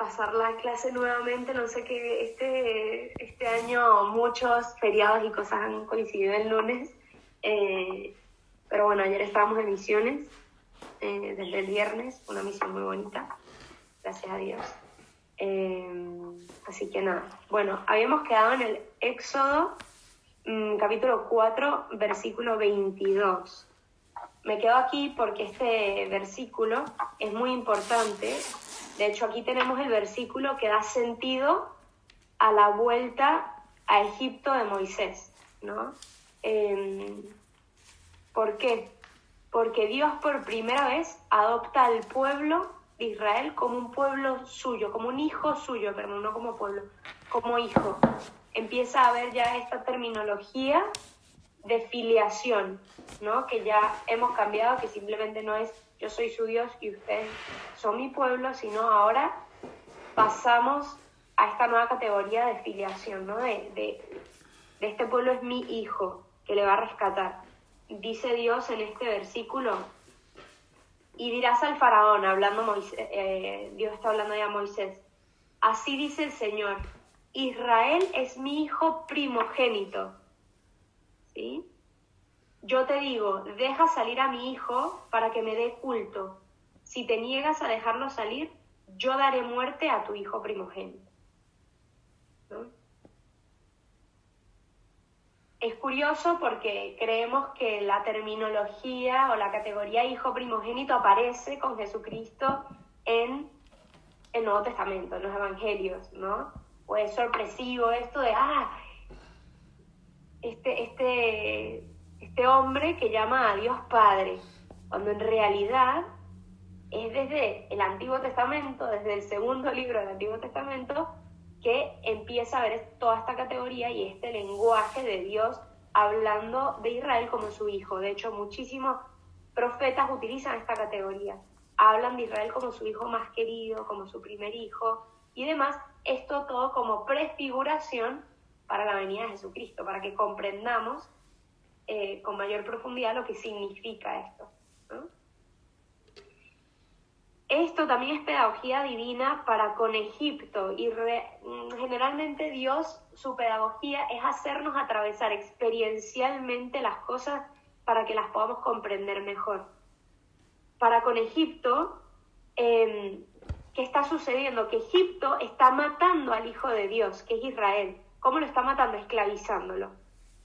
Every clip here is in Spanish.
pasar la clase nuevamente. No sé qué, este año muchos feriados y cosas han coincidido el lunes. Pero bueno, ayer estábamos en misiones, desde el viernes, una misión muy bonita, gracias a Dios. Así que nada, bueno, habíamos quedado en el Éxodo, capítulo 4, versículo 22. Me quedo aquí porque este versículo es muy importante. De hecho, aquí tenemos el versículo que da sentido a la vuelta a Egipto de Moisés, ¿no? ¿Por qué? Porque Dios por primera vez adopta al pueblo de Israel como un pueblo suyo, como un hijo suyo, perdón, no como pueblo, como hijo. Empieza a haber ya esta terminología de filiación, ¿no? Que ya hemos cambiado, que simplemente no es yo soy su Dios y ustedes son mi pueblo, sino ahora pasamos a esta nueva categoría de filiación, ¿no? De este pueblo es mi hijo, que le va a rescatar. Dice Dios en este versículo, y dirás al faraón, hablando Dios está hablando ya a Moisés, así dice el Señor, Israel es mi hijo primogénito, ¿sí? Yo te digo, deja salir a mi hijo para que me dé culto. Si te niegas a dejarlo salir, yo daré muerte a tu hijo primogénito, ¿no? Es curioso porque creemos que la terminología o la categoría hijo primogénito aparece con Jesucristo en el Nuevo Testamento, en los Evangelios, ¿no? O es sorpresivo esto de, este hombre que llama a Dios Padre, cuando en realidad es desde el Antiguo Testamento, desde el segundo libro del Antiguo Testamento, que empieza a ver toda esta categoría y este lenguaje de Dios hablando de Israel como su hijo. De hecho, muchísimos profetas utilizan esta categoría. Hablan de Israel como su hijo más querido, como su primer hijo y demás. Esto todo como prefiguración para la venida de Jesucristo, para que comprendamos con mayor profundidad lo que significa esto, ¿no? Esto también es pedagogía divina para con Egipto y generalmente Dios, su pedagogía es hacernos atravesar experiencialmente las cosas para que las podamos comprender mejor. Para con Egipto, ¿qué está sucediendo? Que Egipto está matando al Hijo de Dios, que es Israel. ¿Cómo lo está matando? Esclavizándolo,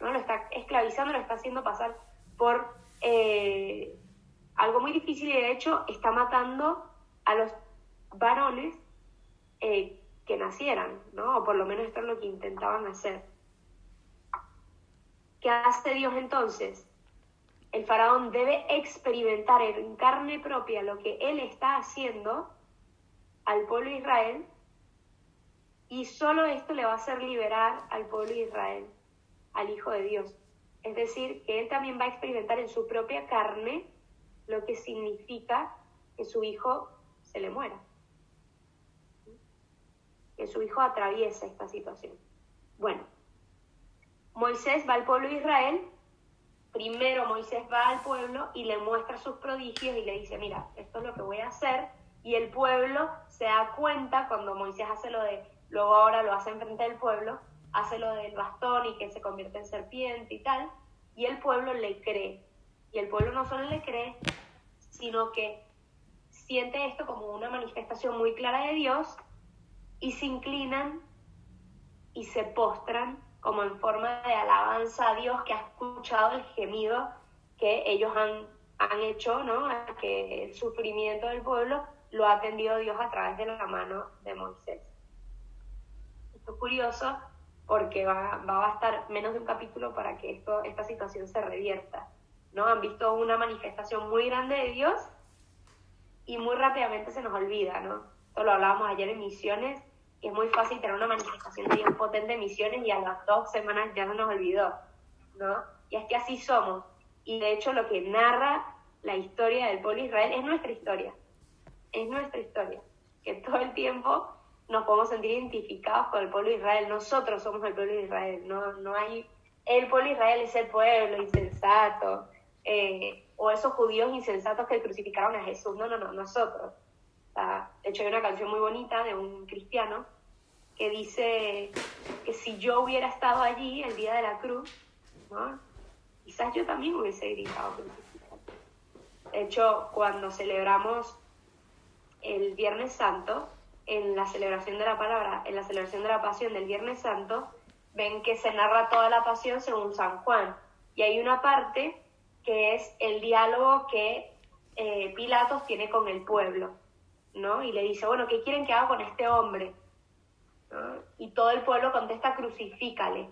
¿no? Lo está esclavizando, lo está haciendo pasar por algo muy difícil y de hecho está matando a los varones que nacieran, ¿no? O por lo menos esto es lo que intentaban hacer. ¿Qué hace Dios entonces? El faraón debe experimentar en carne propia lo que él está haciendo al pueblo de Israel y solo esto le va a hacer liberar al pueblo de Israel, al Hijo de Dios. Es decir, que él también va a experimentar en su propia carne lo que significa que su hijo se le muera, que su hijo atraviesa esta situación. Bueno, Moisés va al pueblo de Israel. Primero Moisés va al pueblo y le muestra sus prodigios y le dice, mira, esto es lo que voy a hacer. Y el pueblo se da cuenta cuando Moisés hace luego ahora lo hace enfrente del pueblo, hace lo del bastón y que se convierte en serpiente y tal, y el pueblo le cree. Y el pueblo no solo le cree, sino que siente esto como una manifestación muy clara de Dios y se inclinan y se postran como en forma de alabanza a Dios que ha escuchado el gemido que ellos han hecho, ¿no? Que el sufrimiento del pueblo lo ha atendido Dios a través de la mano de Moisés. Esto es curioso porque va a bastar menos de un capítulo para que esta situación se revierta, ¿no? Han visto una manifestación muy grande de Dios y muy rápidamente se nos olvida, ¿no? Esto lo hablábamos ayer en misiones, que es muy fácil tener una manifestación de Dios potente en misiones y a las 2 semanas ya se nos olvidó, ¿no? Y es que así somos. Y de hecho lo que narra la historia del pueblo de Israel es nuestra historia. Es nuestra historia. Que todo el tiempo nos podemos sentir identificados con el pueblo de Israel. Nosotros somos el pueblo de Israel. No hay... El pueblo de Israel es el pueblo insensato. O esos judíos insensatos que crucificaron a Jesús. No, nosotros. O sea, De hecho, hay una canción muy bonita de un cristiano que dice que si yo hubiera estado allí el día de la cruz, ¿no? Quizás yo también hubiese gritado crucifícale. De hecho, cuando celebramos el Viernes Santo, en la celebración de la palabra, en la celebración de la pasión del Viernes Santo, ven que se narra toda la pasión según San Juan. Y hay una parte que es el diálogo que Pilatos tiene con el pueblo, ¿no? Y le dice, bueno, ¿qué quieren que haga con este hombre? ¿No? Y todo el pueblo contesta, crucifícale,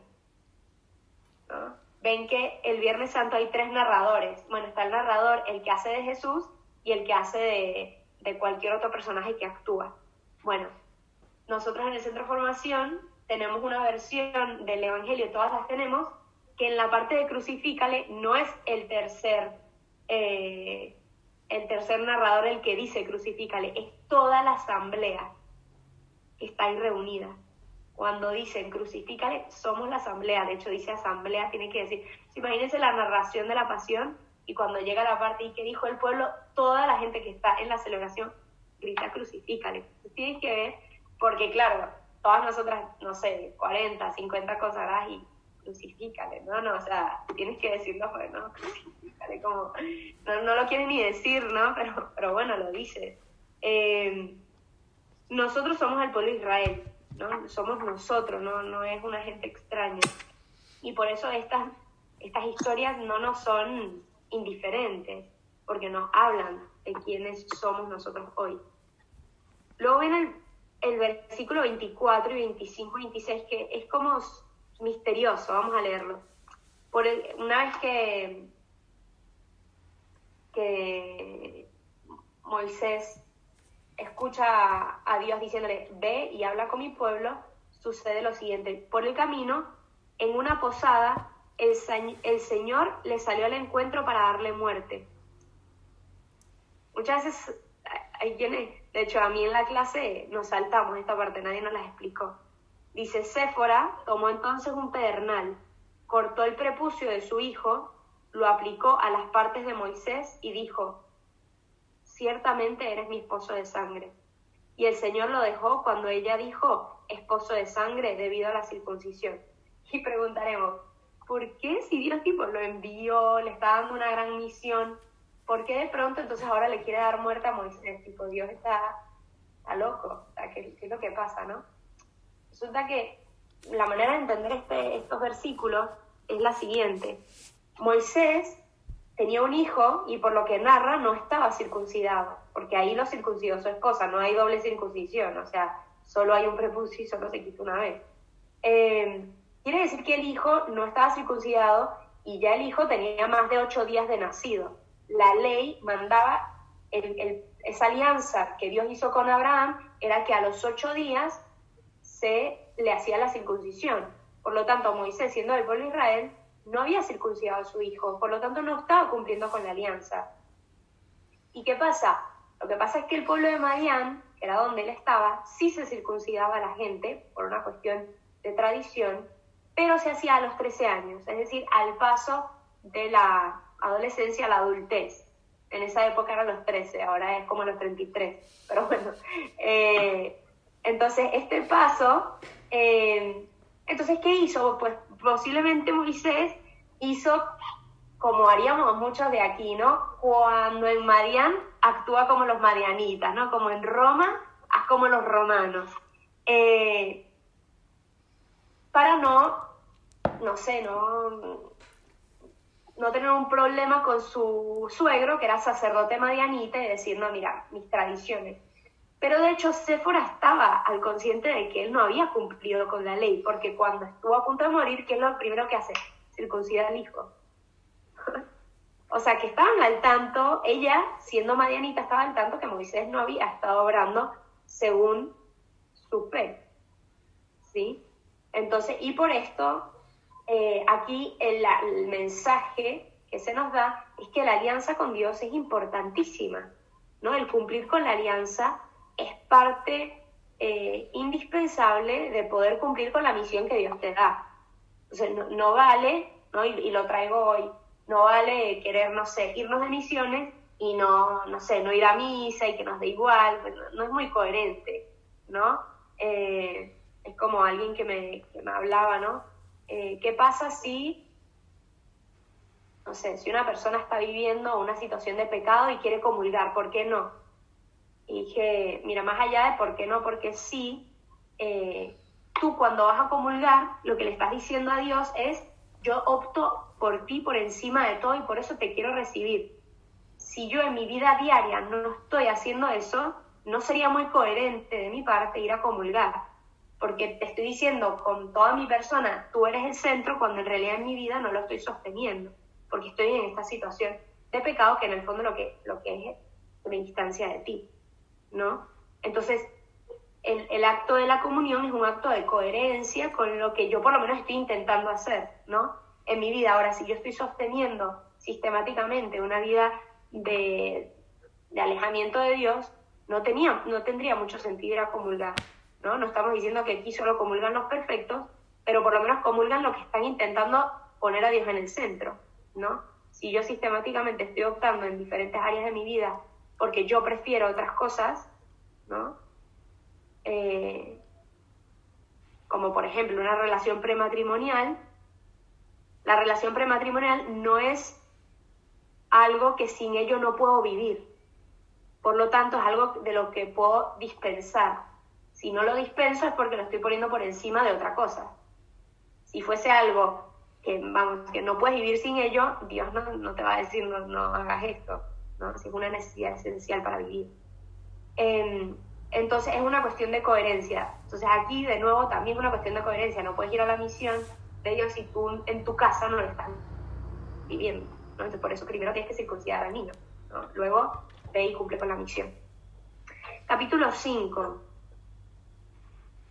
¿no? Ven que el Viernes Santo hay 3 narradores. Bueno, está el narrador, el que hace de Jesús y el que hace de cualquier otro personaje que actúa. Bueno, nosotros en el Centro de Formación tenemos una versión del Evangelio, todas las tenemos, que en la parte de crucifícale no es el tercer narrador el que dice crucifícale, es toda la asamblea que está ahí reunida. Cuando dicen crucifícale, somos la asamblea. De hecho, dice asamblea, tiene que decir. Imagínense la narración de la pasión y cuando llega la parte y que dijo el pueblo, toda la gente que está en la celebración grita crucifícale. Entonces, tienes que ver, porque claro, todas nosotras, no sé, 40, 50 cosas y crucifícale, ¿no? O sea, tienes que decirlo, pues, ¿no? Crucifícale, como, no lo quieren ni decir, ¿no? Pero bueno, lo dice. Nosotros somos el pueblo de Israel, ¿no? Somos nosotros, no es una gente extraña. Y por eso estas historias no nos son indiferentes, porque nos hablan de quiénes somos nosotros hoy. Luego viene el versículo 24 y 25 y 26, que es como misterioso, vamos a leerlo. Una vez que Moisés escucha a Dios diciéndole, ve y habla con mi pueblo, sucede lo siguiente. Por el camino, en una posada, el Señor le salió al encuentro para darle muerte. Muchas veces hay quienes, de hecho a mí en la clase nos saltamos esta parte, nadie nos la explicó. Dice, Séfora tomó entonces un pedernal, cortó el prepucio de su hijo, lo aplicó a las partes de Moisés y dijo, ciertamente eres mi esposo de sangre. Y el Señor lo dejó cuando ella dijo, esposo de sangre, debido a la circuncisión. Y preguntaremos, ¿por qué si Dios tipo lo envió, le está dando una gran misión, por qué de pronto entonces ahora le quiere dar muerte a Moisés? Tipo, Dios está loco. O sea, ¿qué es lo que pasa, no? Resulta que la manera de entender estos versículos es la siguiente. Moisés tenía un hijo y por lo que narra no estaba circuncidado, porque ahí lo circuncidó su esposa, no hay doble circuncisión, o sea, solo hay un prepucio y solo se quita una vez. Quiere decir que el hijo no estaba circuncidado y ya el hijo tenía más de 8 días de nacido. La ley mandaba, esa alianza que Dios hizo con Abraham era que a los 8 días se le hacía la circuncisión. Por lo tanto, Moisés, siendo del pueblo de Israel, no había circuncidado a su hijo, por lo tanto no estaba cumpliendo con la alianza. ¿Y qué pasa? Lo que pasa es que el pueblo de Madián, que era donde él estaba, sí se circuncidaba a la gente, por una cuestión de tradición, pero se hacía a los 13 años, es decir, al paso de la adolescencia a la adultez. En esa época eran los 13, ahora es como los 33, pero bueno. Entonces, este paso, entonces, ¿qué hizo? Pues posiblemente Moisés hizo como haríamos muchos de aquí, ¿no? Cuando en Madián actúa como los madianitas, ¿no? Como en Roma, haz como los romanos. Para no tener un problema con su suegro, que era sacerdote madianita, y decir, no, mira, mis tradiciones. Pero de hecho, Séfora estaba al consciente de que él no había cumplido con la ley, porque cuando estuvo a punto de morir, ¿qué es lo primero que hace? Circuncida al hijo. O sea, que estaban al tanto, ella, siendo madianita, estaba al tanto que Moisés no había estado obrando según su fe, ¿sí? Entonces, y por esto, aquí el mensaje que se nos da es que la alianza con Dios es importantísima, ¿no? El cumplir con la alianza es parte indispensable de poder cumplir con la misión que Dios te da. O sea, no vale, ¿no? Y lo traigo hoy, no vale querer, no sé, irnos de misiones y no sé, no ir a misa y que nos dé igual, no es muy coherente, ¿no? Es como alguien que me hablaba, ¿no? ¿Qué pasa si, no sé, si una persona está viviendo una situación de pecado y quiere comulgar? ¿Por qué no? Y dije, mira, más allá de por qué no, porque sí, tú cuando vas a comulgar, lo que le estás diciendo a Dios es, yo opto por ti por encima de todo y por eso te quiero recibir. Si yo en mi vida diaria no estoy haciendo eso, no sería muy coherente de mi parte ir a comulgar, porque te estoy diciendo con toda mi persona, tú eres el centro, cuando en realidad en mi vida no lo estoy sosteniendo, porque estoy en esta situación de pecado que en el fondo lo que es una instancia de ti, ¿no? Entonces, el acto de la comunión es un acto de coherencia con lo que yo por lo menos estoy intentando hacer, ¿no? En mi vida. Ahora, si yo estoy sosteniendo sistemáticamente una vida de alejamiento de Dios, no tendría mucho sentido ir a comulgar, ¿no? No estamos diciendo que aquí solo comulgan los perfectos, pero por lo menos comulgan los que están intentando poner a Dios en el centro, ¿no? Si yo sistemáticamente estoy optando en diferentes áreas de mi vida porque yo prefiero otras cosas, ¿no? Como por ejemplo una relación prematrimonial, la relación prematrimonial no es algo que sin ello no puedo vivir, por lo tanto es algo de lo que puedo dispensar. Si no lo dispenso es porque lo estoy poniendo por encima de otra cosa. Si fuese algo que, vamos, que no puedes vivir sin ello, Dios no te va a decir no hagas esto, ¿no? Si es una necesidad esencial para vivir. Entonces es una cuestión de coherencia. Entonces aquí de nuevo también es una cuestión de coherencia. No puedes ir a la misión de Dios si tú en tu casa no lo estás viviendo, ¿no? Entonces por eso primero tienes que circuncidar al niño, ¿no? Luego ve y cumple con la misión. Capítulo 5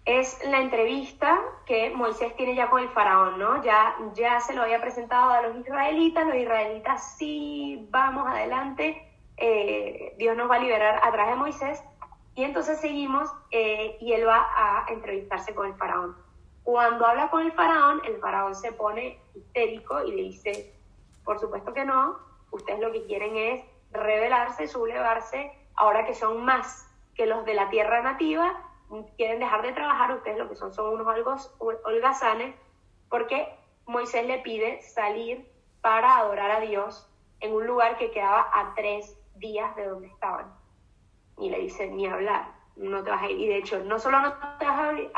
es la entrevista que Moisés tiene ya con el faraón, ¿no? Ya se lo había presentado a los israelitas sí, vamos adelante, Dios nos va a liberar a través de Moisés. Y entonces seguimos y él va a entrevistarse con el faraón. Cuando habla con el faraón se pone histérico y le dice, por supuesto que no, ustedes lo que quieren es rebelarse, sublevarse, ahora que son más que los de la tierra nativa, quieren dejar de trabajar, ustedes lo que son unos holgazanes, porque Moisés le pide salir para adorar a Dios en un lugar que quedaba a 3 días de donde estaban. Y le dice, ni hablar, no te vas a ir. Y de hecho, no solo no te vas a ir,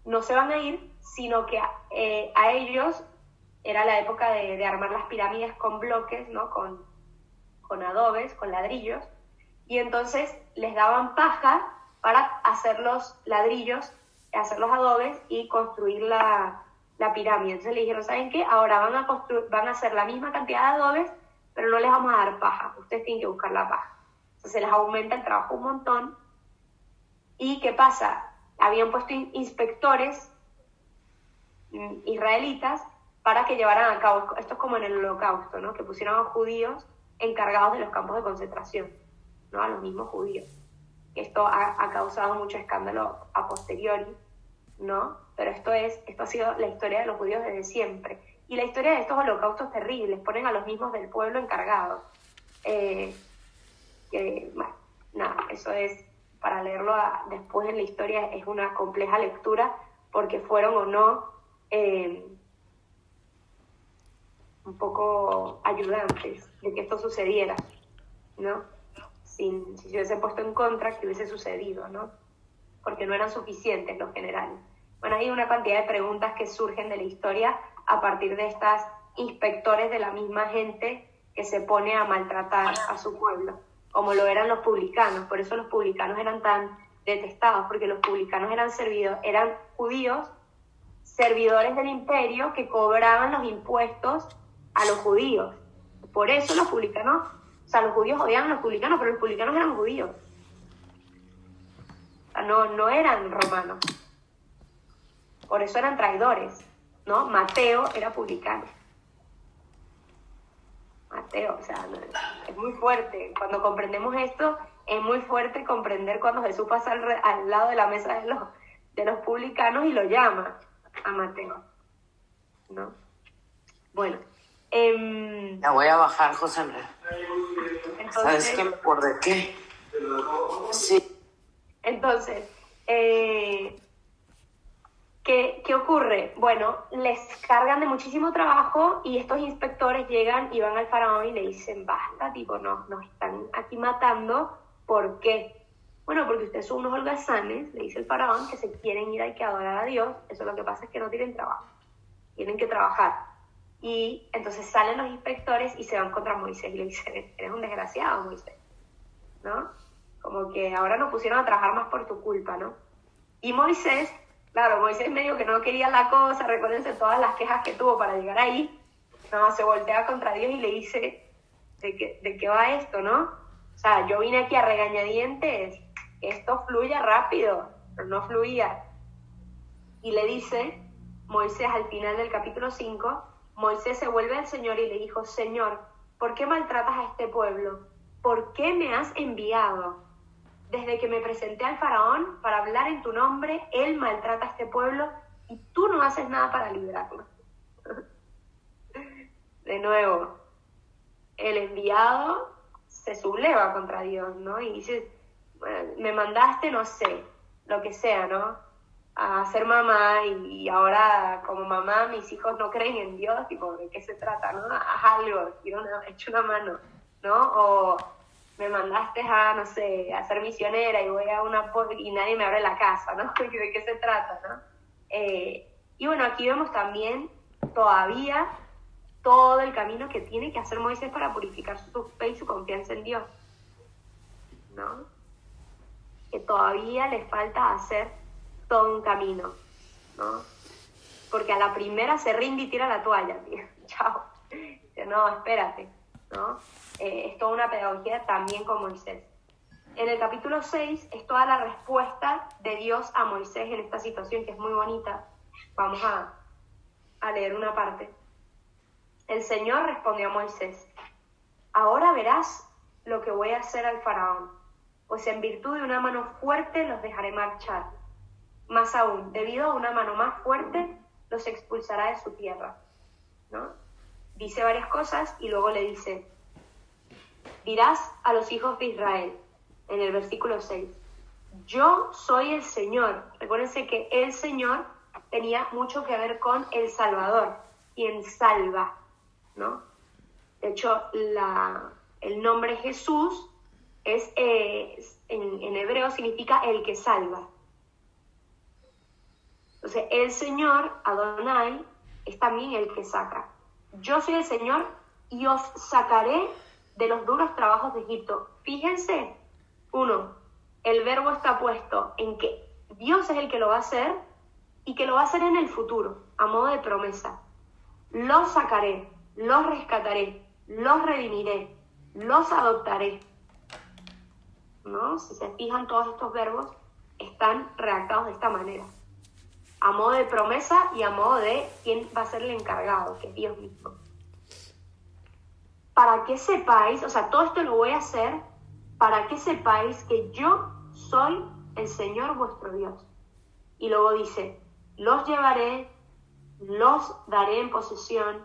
no se van a ir, sino que a ellos era la época de armar las pirámides con bloques, ¿no? Con adobes, con ladrillos, y entonces les daban paja para hacer los ladrillos, hacer los adobes y construir la pirámide. Entonces le dijeron, ¿saben qué? Ahora van a hacer la misma cantidad de adobes, pero no les vamos a dar paja, ustedes tienen que buscar la paja. Entonces se les aumenta el trabajo un montón. ¿Y qué pasa? Habían puesto inspectores israelitas para que llevaran a cabo, esto es como en el Holocausto, ¿no? Que pusieron a judíos encargados de los campos de concentración, ¿no? A los mismos judíos. Esto ha causado mucho escándalo a posteriori, ¿no? Pero esto ha sido la historia de los judíos desde siempre. Y la historia de estos holocaustos terribles, ponen a los mismos del pueblo encargados. Bueno, nada, eso es, para leerlo después en la historia es una compleja lectura, porque fueron o no un poco ayudantes de que esto sucediera, ¿no? Si se hubiese puesto en contra, ¿qué hubiese sucedido, no? Porque no eran suficientes los generales. Bueno, hay una cantidad de preguntas que surgen de la historia a partir de estas inspectores de la misma gente que se pone a maltratar a su pueblo, como lo eran los publicanos. Por eso los publicanos eran tan detestados, porque los publicanos eran judíos, servidores del imperio que cobraban los impuestos a los judíos. Por eso los publicanos, o sea, los judíos odiaban a los publicanos, pero los publicanos eran judíos. O sea, no eran romanos. Por eso eran traidores, ¿no? Mateo era publicano. Mateo, o sea, es muy fuerte. Cuando comprendemos esto, es muy fuerte comprender cuando Jesús pasa al lado de la mesa de los publicanos y lo llama a Mateo, ¿no? Bueno. La voy a bajar, José Andrés. ¿Sabes qué? ¿Por de qué? Sí. Entonces, ¿qué ocurre? Bueno, les cargan de muchísimo trabajo y estos inspectores llegan y van al faraón y le dicen, basta, tipo, nos están aquí matando. ¿Por qué? Bueno, porque ustedes son unos holgazanes, le dice el faraón, que se quieren ir, hay que adorar a Dios. Eso lo que pasa es que no tienen trabajo, tienen que trabajar. Y entonces salen los inspectores y se van contra Moisés y le dicen, eres un desgraciado, Moisés, ¿no? Como que ahora nos pusieron a trabajar más por tu culpa, ¿no? Y Moisés, claro, Moisés medio que no quería la cosa, recuérdense todas las quejas que tuvo para llegar ahí, no, se voltea contra Dios y le dice, ¿de qué va esto, no? O sea, yo vine aquí a regañadientes, que esto fluya rápido, pero no fluía. Y le dice, Moisés al final del capítulo 5, Moisés se vuelve al Señor y le dijo, Señor, ¿por qué maltratas a este pueblo? ¿Por qué me has enviado? Desde que me presenté al faraón para hablar en tu nombre, él maltrata a este pueblo y tú no haces nada para librarlo. De nuevo, el enviado se subleva contra Dios, ¿no? Y dice, bueno, me mandaste, no sé, lo que sea, ¿no? A ser mamá y ahora como mamá mis hijos no creen en Dios, tipo, ¿de qué se trata, no? Haz algo, echa una mano, ¿no? O me mandaste a, no sé, a ser misionera y voy a y nadie me abre la casa, ¿no? ¿De qué se trata, no? Y bueno, aquí vemos también todavía todo el camino que tiene que hacer Moisés para purificar su fe y su confianza en Dios, ¿no? Que todavía le falta hacer todo un camino, ¿no? Porque a la primera se rinde y tira la toalla, tío. Chao. Dice, no, espérate, ¿no? Es toda una pedagogía también con Moisés. En el capítulo 6 es toda la respuesta de Dios a Moisés en esta situación que es muy bonita. Vamos a leer una parte. El Señor respondió a Moisés, ahora verás lo que voy a hacer al faraón, pues en virtud de una mano fuerte los dejaré marchar. Más aún, debido a una mano más fuerte, los expulsará de su tierra, ¿no? Dice varias cosas y luego le dice, dirás a los hijos de Israel, en el versículo 6, yo soy el Señor. Recuérdense que el Señor tenía mucho que ver con el Salvador, quien salva, ¿no? De hecho, el nombre Jesús en hebreo significa el que salva. Entonces, el Señor, Adonai, es también el que saca. Yo soy el Señor y os sacaré de los duros trabajos de Egipto. Fíjense, el verbo está puesto en que Dios es el que lo va a hacer y que lo va a hacer en el futuro, a modo de promesa. Los sacaré, los rescataré, los redimiré, los adoptaré, ¿no? Si se fijan, todos estos verbos están redactados de esta manera, a modo de promesa y a modo de quién va a ser el encargado, que es Dios mismo. Para que sepáis, o sea, todo esto lo voy a hacer para que sepáis que yo soy el Señor vuestro Dios. Y luego dice, los llevaré, los daré en posesión,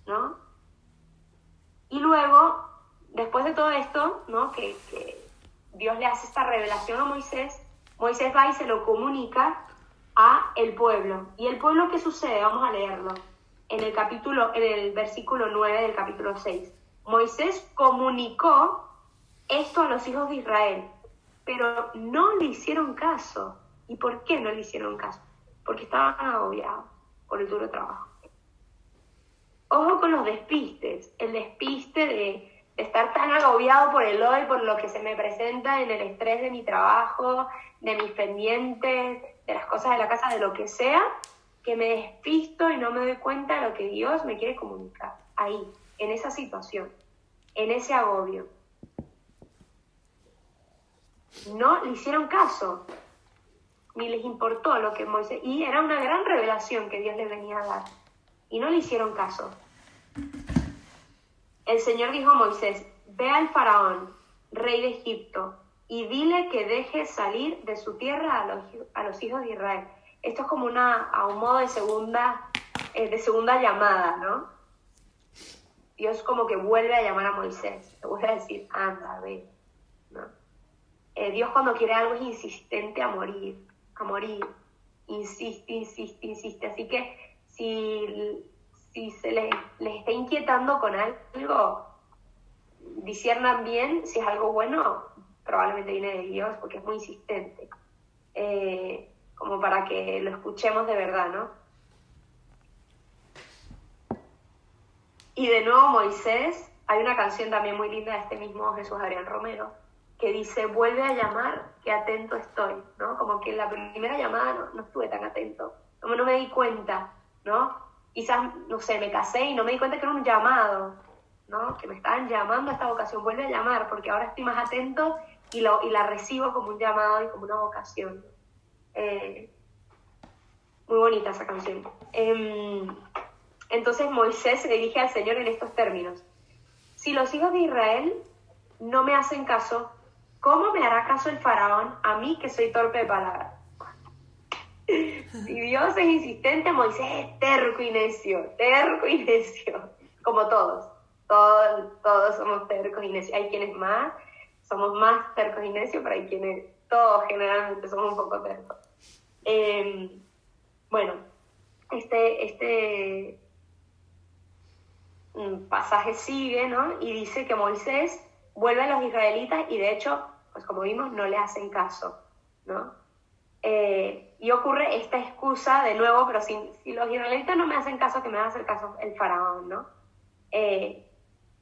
¿no? Y luego, después de todo esto, ¿no? Que Dios le hace esta revelación a Moisés, Moisés va y se lo comunica a el pueblo. ¿Y el pueblo qué sucede? Vamos a leerlo. En el versículo 9 del capítulo 6. Moisés comunicó esto a los hijos de Israel, pero no le hicieron caso. ¿Y por qué no le hicieron caso? Porque estaban agobiados por el duro trabajo. Ojo con los despistes, el despiste de estar tan agobiado por el hoy, por lo que se me presenta en el estrés de mi trabajo, de mis pendientes, de las cosas de la casa, de lo que sea, que me despisto y no me doy cuenta de lo que Dios me quiere comunicar. Ahí, en esa situación, en ese agobio. No le hicieron caso, ni les importó lo que Moisés... Y era una gran revelación que Dios les venía a dar. Y no le hicieron caso. El Señor dijo a Moisés, ve al faraón, rey de Egipto, y dile que deje salir de su tierra a los hijos de Israel. Esto es como a un modo de segunda llamada, ¿no? Dios como que vuelve a llamar a Moisés, le vuelve a decir, anda, ve, ¿no? Dios cuando quiere algo es insistente a morir, insiste, así que si se les está inquietando con algo, disciernan bien si es algo bueno, probablemente viene de Dios porque es muy insistente, como para que lo escuchemos de verdad, ¿no? Y de nuevo Moisés, hay una canción también muy linda de este mismo Jesús Adrián Romero, que dice, vuelve a llamar, que atento estoy, ¿no? Como que en la primera llamada no estuve tan atento, no me di cuenta, ¿no? Quizás, no sé, me casé y no me di cuenta que era un llamado, ¿no? Que me estaban llamando a esta vocación, vuelve a llamar, porque ahora estoy más atento y la recibo como un llamado y como una vocación. Muy bonita esa canción. Entonces Moisés se dirige al Señor en estos términos. Si los hijos de Israel no me hacen caso, ¿cómo me hará caso el faraón a mí que soy torpe de palabra? Si Dios es insistente, Moisés es terco y necio, como todos somos tercos y necios. Hay quienes somos más tercos y necios, pero hay quienes, todos generalmente somos un poco tercos. Bueno, este pasaje sigue, ¿no? Y dice que Moisés vuelve a los israelitas y de hecho, pues como vimos, no le hacen caso, ¿no? Y ocurre esta excusa de nuevo, pero si los israelitas no me hacen caso, que me va a hacer caso el faraón, ¿no?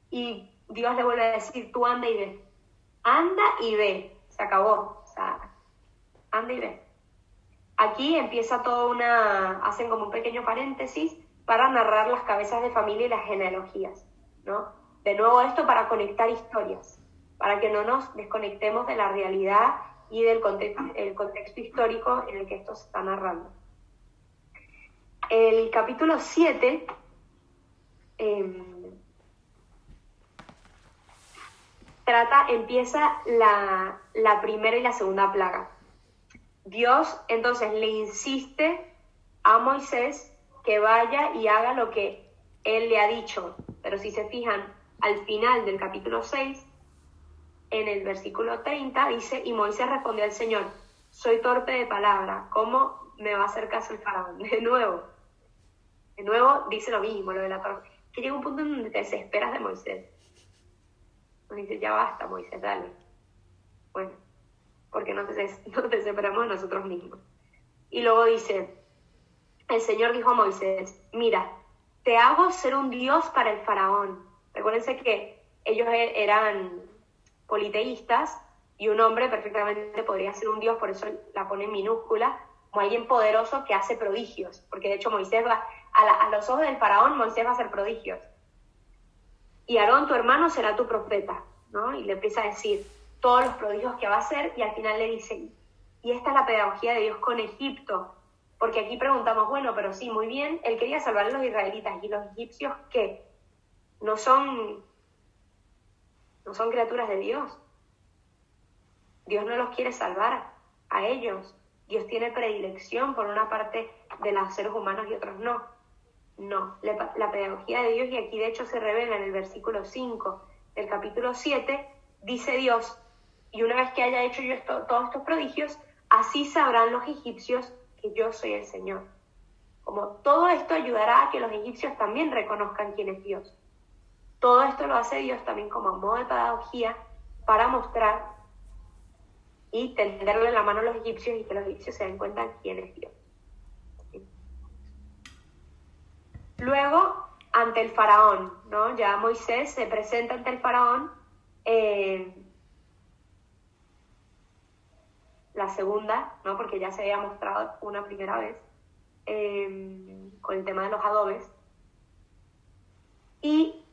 Y Dios le vuelve a decir, tú anda y ve, se acabó, o sea, anda y ve. Aquí empieza hacen como un pequeño paréntesis para narrar las cabezas de familia y las genealogías, ¿no? De nuevo esto para conectar historias, para que no nos desconectemos de la realidad y del contexto histórico en el que esto se está narrando. El capítulo 7 empieza la primera y la segunda plaga. Dios entonces le insiste a Moisés que vaya y haga lo que él le ha dicho. Pero si se fijan, al final del capítulo 6, en el versículo 30, dice, y Moisés respondió al Señor, soy torpe de palabra, ¿cómo me va a hacer caso el faraón? De nuevo dice lo mismo, lo de la torpe. Que llega un punto en donde te desesperas de Moisés. Nos dice, ya basta, Moisés, dale. Bueno, porque no te separamos de nosotros mismos. Y luego dice, el Señor dijo a Moisés, mira, te hago ser un Dios para el faraón. Recuérdense que ellos eran politeístas y un hombre perfectamente podría ser un Dios, por eso la pone en minúscula, como alguien poderoso que hace prodigios, porque de hecho Moisés va, a los ojos del faraón, Moisés va a hacer prodigios. Y Aarón, tu hermano, será tu profeta, ¿no? Y le empieza a decir todos los prodigios que va a hacer y al final le dice, y esta es la pedagogía de Dios con Egipto, porque aquí preguntamos, bueno, pero sí, muy bien, él quería salvar a los israelitas, ¿y los egipcios qué? ¿No son criaturas de Dios? Dios no los quiere salvar a ellos. Dios tiene predilección por una parte de los seres humanos y otros no. No, la pedagogía de Dios, y aquí de hecho se revela en el versículo 5 del capítulo 7, dice Dios, y una vez que haya hecho yo todos estos prodigios, así sabrán los egipcios que yo soy el Señor. Como todo esto ayudará a que los egipcios también reconozcan quién es Dios. Todo esto lo hace Dios también como a modo de pedagogía para mostrar y tenderle la mano a los egipcios y que los egipcios se den cuenta quién es Dios. Luego, ante el faraón, ¿no? Ya Moisés se presenta ante el faraón, la segunda, ¿no? Porque ya se había mostrado una primera vez, con el tema de los adobes. Y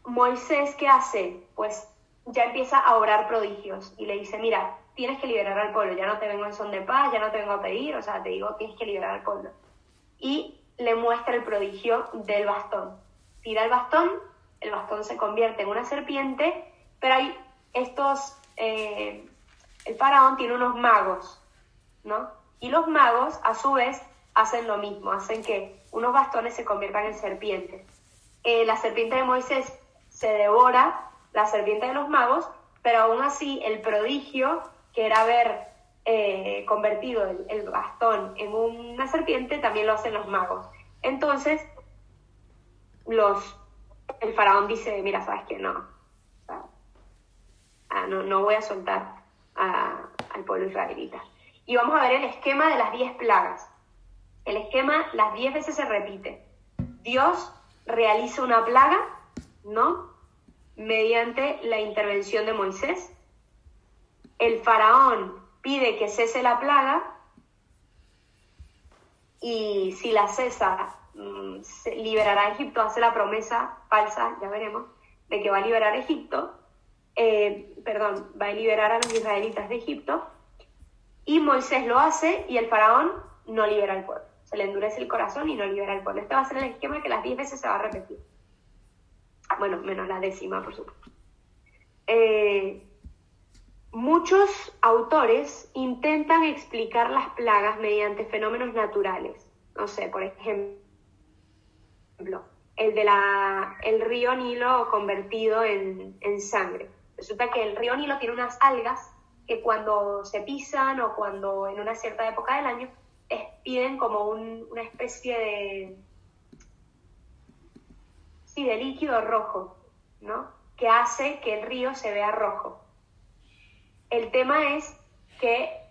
Moisés, ¿qué hace? Pues ya empieza a obrar prodigios y le dice, mira, tienes que liberar al pueblo, ya no te vengo en son de paz, ya no te vengo a pedir, o sea, te digo, tienes que liberar al pueblo. Y le muestra el prodigio del bastón. Tira el bastón se convierte en una serpiente, pero hay el faraón tiene unos magos, ¿no? Y los magos, a su vez, hacen lo mismo, hacen que unos bastones se conviertan en serpientes. la serpiente de Moisés se devora la serpiente de los magos, pero aún así el prodigio, que era haber convertido el bastón en una serpiente, también lo hacen los magos. Entonces, el faraón dice, mira, ¿sabes qué? No, o sea, no voy a soltar al pueblo israelita. Y vamos a ver el esquema de las 10 plagas. El esquema las 10 veces se repite. Dios realiza una plaga, ¿no?, mediante la intervención de Moisés. El faraón pide que cese la plaga y si la cesa, liberará a Egipto, hace la promesa falsa, ya veremos, de que va a liberar a Egipto, va a liberar a los israelitas de Egipto, y Moisés lo hace y el faraón no libera al pueblo. Se le endurece el corazón y no libera al pueblo. Este va a ser el esquema que las 10 veces se va a repetir. Bueno, menos la 10ª, por supuesto. Muchos autores intentan explicar las plagas mediante fenómenos naturales. No sé, por ejemplo, el río Nilo convertido en sangre. Resulta que el río Nilo tiene unas algas que cuando se pisan o cuando en una cierta época del año expiden como una especie de líquido rojo, ¿no?, que hace que el río se vea rojo. El tema es que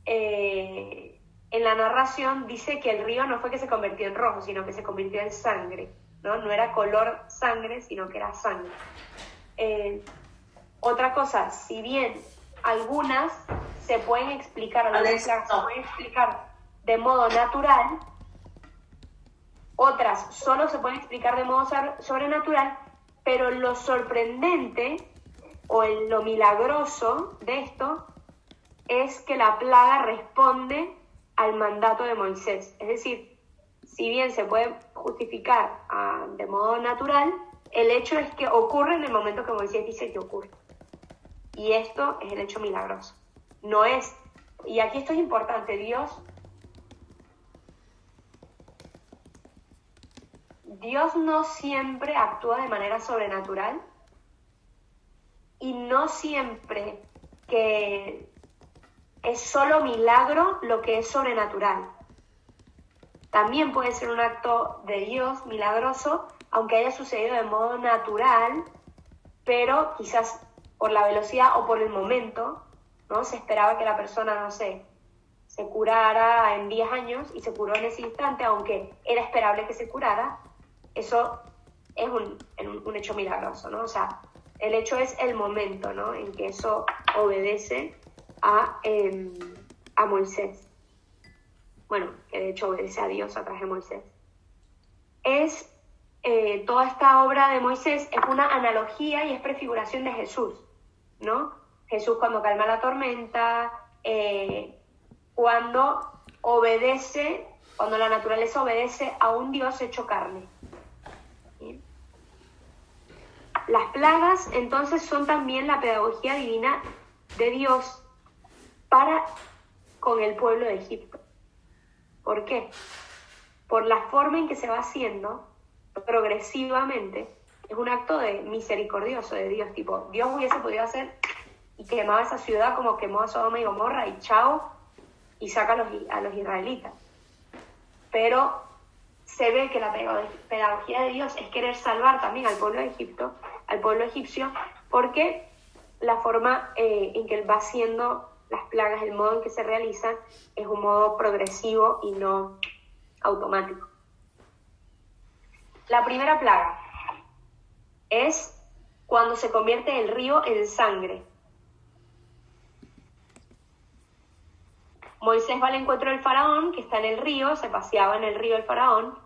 en la narración dice que el río no fue que se convirtió en rojo, sino que se convirtió en sangre, ¿no? No era color sangre, sino que era sangre. Otra cosa, si bien algunas se pueden explicar, de modo natural, otras solo se pueden explicar de modo sobrenatural, pero lo sorprendente o lo milagroso de esto es que la plaga responde al mandato de Moisés. Es decir, si bien se puede justificar de modo natural, el hecho es que ocurre en el momento que Moisés dice que ocurre. Y esto es el hecho milagroso. No es, y aquí esto es importante, Dios no siempre actúa de manera sobrenatural y no siempre que es solo milagro lo que es sobrenatural. También puede ser un acto de Dios milagroso, aunque haya sucedido de modo natural, pero quizás por la velocidad o por el momento, ¿no? Se esperaba que la persona, no sé, se curara en 10 años y se curó en ese instante, aunque era esperable que se curara. Eso es un hecho milagroso, ¿no? O sea, el hecho es el momento, ¿no?, en que eso obedece a Moisés. Bueno, que de hecho obedece a Dios a través de Moisés. Toda esta obra de Moisés es una analogía y es prefiguración de Jesús, ¿no? Jesús cuando calma la tormenta, cuando la naturaleza obedece a un Dios hecho carne. ¿Sí? Las plagas, entonces, son también la pedagogía divina de Dios con el pueblo de Egipto. ¿Por qué? Por la forma en que se va haciendo progresivamente. Es un acto misericordioso de Dios, tipo, Dios hubiese podido hacer y quemaba esa ciudad como quemó a Sodoma y Gomorra y chao, y saca a los israelitas. Pero se ve que la pedagogía de Dios es querer salvar también al pueblo de Egipto, al pueblo egipcio, porque la forma en que él va haciendo las plagas, el modo en que se realizan, es un modo progresivo y no automático. La primera plaga es cuando se convierte el río en sangre. Moisés va al encuentro del faraón, que está en el río, se paseaba en el río el faraón.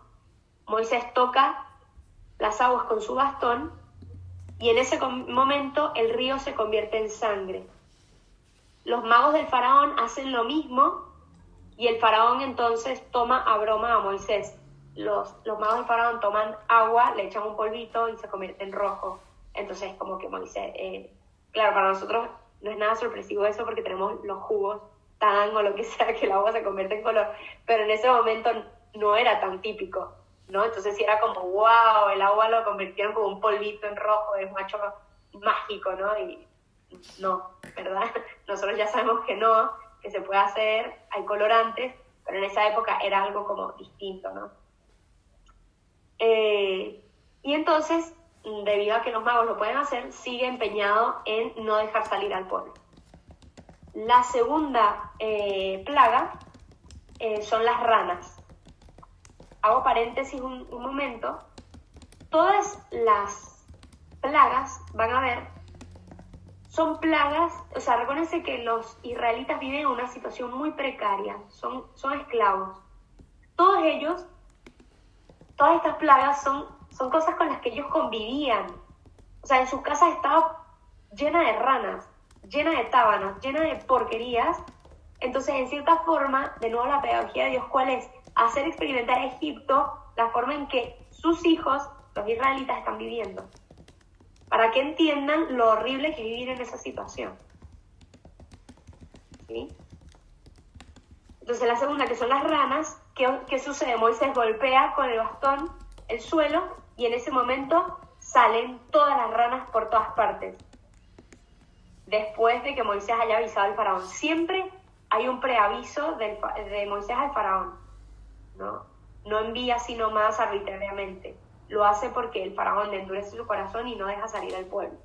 Moisés toca las aguas con su bastón y en ese momento el río se convierte en sangre. Los magos del faraón hacen lo mismo y el faraón entonces toma a broma a Moisés. Los magos del faraón toman agua, le echan un polvito y se convierte en rojo. Entonces como que Moisés, claro, para nosotros no es nada sorpresivo eso porque tenemos los jugos tan o lo que sea que el agua se convierte en color, pero en ese momento no era tan típico. ¿no? Entonces sí era como, wow, el agua lo convirtieron como un polvito en rojo, es macho mágico, ¿no? Y no, ¿verdad? Nosotros ya sabemos que no, que se puede hacer, hay colorantes, pero en esa época era algo como distinto, ¿no? Y entonces, debido a que los magos lo pueden hacer, sigue empeñado en no dejar salir al pueblo. La segunda plaga son las ranas. Hago paréntesis un momento. Todas las plagas, van a ver, son plagas, o sea, recuérdense que los israelitas viven en una situación muy precaria, son esclavos. Todos ellos, todas estas plagas son cosas con las que ellos convivían. O sea, en sus casas estaba llena de ranas, llena de tábanas, llena de porquerías. Entonces, en cierta forma, de nuevo la pedagogía de Dios, ¿cuál es? Hacer experimentar a Egipto la forma en que sus hijos, los israelitas, están viviendo, para que entiendan lo horrible que es vivir en esa situación. ¿Sí? Entonces, la segunda, que son las ranas, ¿qué sucede? Moisés golpea con el bastón el suelo y en ese momento salen todas las ranas por todas partes. Después de que Moisés haya avisado al faraón. Siempre hay un preaviso de Moisés al faraón, ¿no? No envía así nomás arbitrariamente. Lo hace porque el faraón le endurece su corazón y no deja salir al pueblo.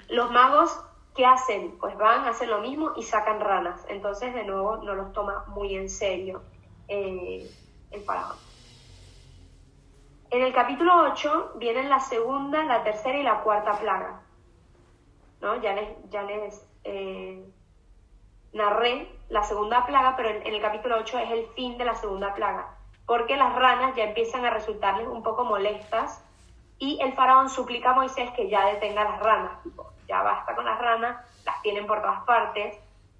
Los magos, ¿qué hacen? Pues van, hacen lo mismo y sacan ranas. Entonces, de nuevo, no los toma muy en serio el faraón. En el capítulo 8 vienen la segunda, la tercera y la cuarta plaga, ¿no? Ya les narré la segunda plaga, pero en el capítulo 8 es el fin de la segunda plaga, porque las ranas ya empiezan a resultarles un poco molestas y el faraón suplica a Moisés que ya detenga las ranas, tipo, ya basta con las ranas, las tienen por todas partes.